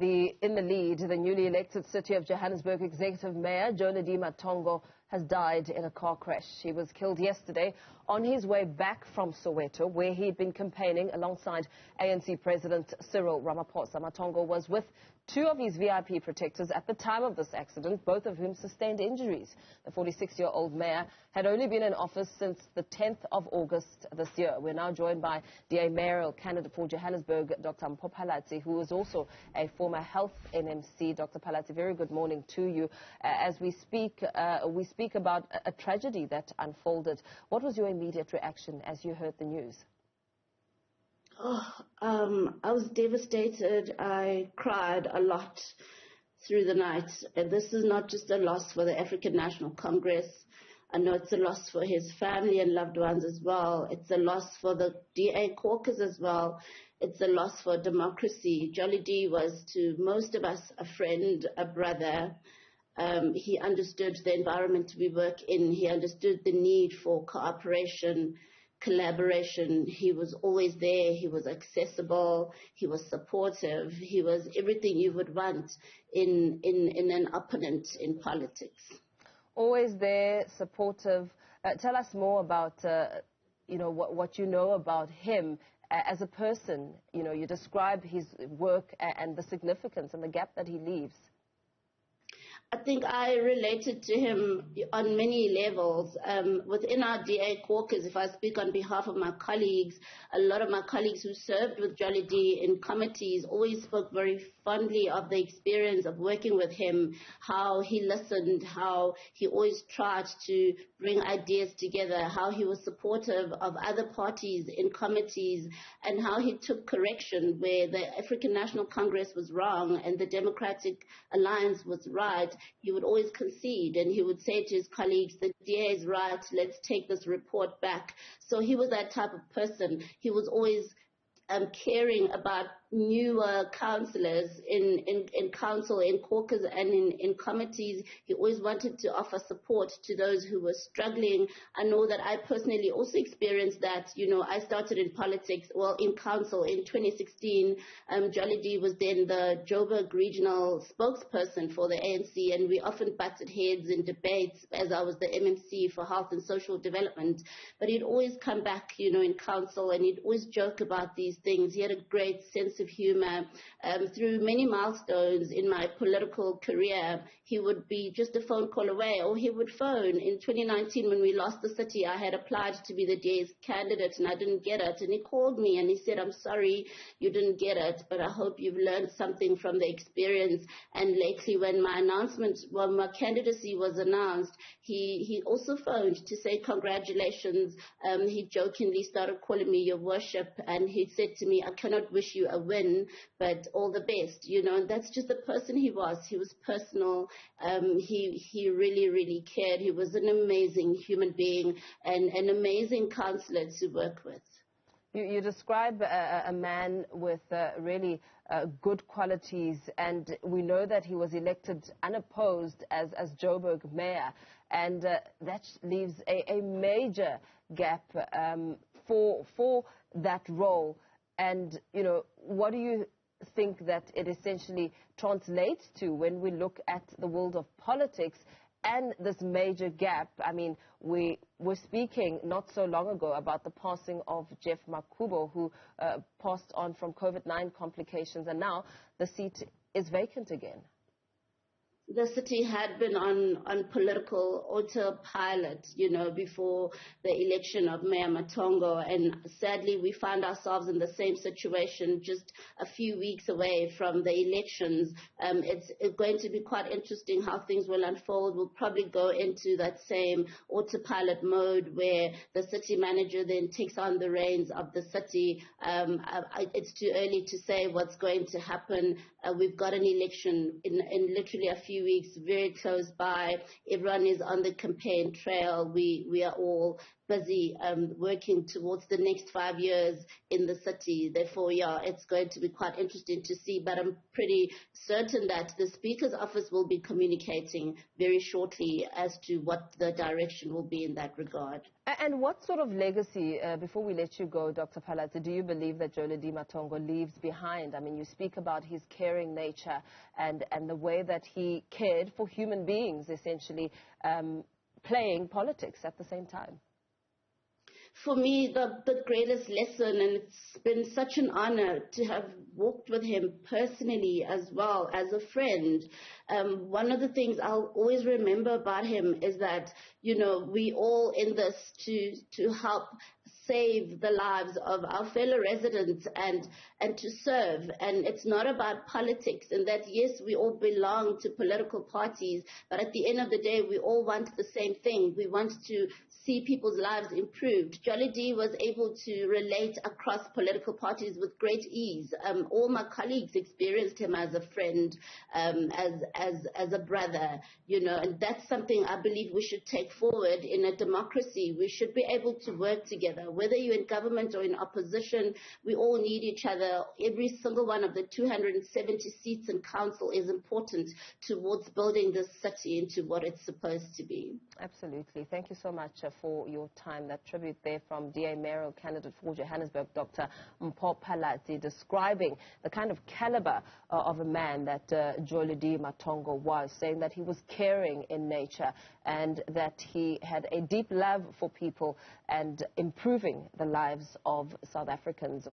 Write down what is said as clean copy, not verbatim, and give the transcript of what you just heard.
In the lead, the newly elected City of Johannesburg Executive Mayor Jolidee Matongo has died in a car crash. He was killed yesterday on his way back from Soweto, where he'd been campaigning alongside ANC President Cyril Ramaphosa. Matongo was with two of his VIP protectors at the time of this accident, both of whom sustained injuries. The 46-year-old mayor had only been in office since the 10th of August this year. We're now joined by DA mayoral candidate for Johannesburg, Dr. Mpho Phalatse, who is also a former health NMC. Dr. Phalatse, very good morning to you. As we speak about a tragedy that unfolded. What was your immediate reaction as you heard the news? I was devastated. I cried a lot through the night. And this is not just a loss for the African National Congress. I know it's a loss for his family and loved ones as well. It's a loss for the DA caucus as well. It's a loss for democracy. Jolidee was to most of us a friend, a brother. He understood the environment we work in. He understood the need for cooperation, collaboration. He was always there. He was accessible. He was supportive. He was everything you would want in an opponent in politics. Always there, supportive. Tell us more about, what you know about him as a person. You describe his work and the significance and the gap that he leaves. I think I related to him on many levels. Within our DA caucus, if I speak on behalf of my colleagues, a lot of my colleagues who served with Jolidee in committees always spoke very fondly of the experience of working with him, how he listened, how he always tried to bring ideas together, how he was supportive of other parties in committees, and how he took correction where the African National Congress was wrong and the Democratic Alliance was right. He would always concede, and he would say to his colleagues, the DA is right, let's take this report back. So he was that type of person. He was always caring about newer councillors in council, in caucus and in committees. He always wanted to offer support to those who were struggling. I know that I personally also experienced that. I started in politics, in council in 2016. Jolidee was then the Joburg regional spokesperson for the ANC, and we often butted heads in debates as I was the MMC for health and social development. But he'd always come back, in council, and he'd always joke about these things. He had a great sense of humor. Through many milestones in my political career, he would be just a phone call away, or he would phone. In 2019, when we lost the city, I had applied to be the DA's candidate and I didn't get it. And he called me and he said, I'm sorry you didn't get it, but I hope you've learned something from the experience. And lately, when my candidacy was announced, he also phoned to say congratulations. He jokingly started calling me your worship, and he said to me, I cannot wish you a win, but all the best, and that's just the person he was. He was personal. He really, really cared. He was an amazing human being and an amazing councillor to work with. You describe a man with really good qualities, and we know that he was elected unopposed as Joburg mayor, and that leaves a major gap for that role. And, what do you think that it essentially translates to when we look at the world of politics and this major gap? I mean, we were speaking not so long ago about the passing of Jeff Makubo, who passed on from COVID-19 complications, and now the seat is vacant again. The city had been on political autopilot, before the election of Mayor Matongo, and sadly we found ourselves in the same situation just a few weeks away from the elections. It's going to be quite interesting how things will unfold. We'll probably go into that same autopilot mode where the city manager then takes on the reins of the city. It's too early to say what's going to happen. We've got an election in literally a few weeks, very close by. Everyone is on the campaign trail. We are all busy working towards the next 5 years in the city. Therefore, yeah, it's going to be quite interesting to see, but I'm pretty certain that the Speaker's office will be communicating very shortly as to what the direction will be in that regard. And what sort of legacy, before we let you go, Dr. Phalatse, do you believe that Jolidee Matongo leaves behind? I mean, you speak about his caring nature and the way that he cared for human beings, essentially, playing politics at the same time. For me, the greatest lesson, and it's been such an honor to have walked with him personally as well as a friend. One of the things I'll always remember about him is that, you know, we all in this to help save the lives of our fellow residents and to serve. And it's not about politics, and that, yes, we all belong to political parties, but at the end of the day, we all want the same thing. We want to see people's lives improved. Jolidee was able to relate across political parties with great ease. All my colleagues experienced him as a friend, as a brother, you know, and that's something I believe we should take forward in a democracy. We should be able to work together. Whether you're in government or in opposition, we all need each other. Every single one of the 270 seats in council is important towards building this city into what it's supposed to be. Absolutely. Thank you so much for your time. That tribute there from DA mayoral candidate for Johannesburg, Dr. Mpho Phalatse, describing the kind of caliber of a man that Jolidee Matongo was, saying that he was caring in nature and that he had a deep love for people and improving the lives of South Africans.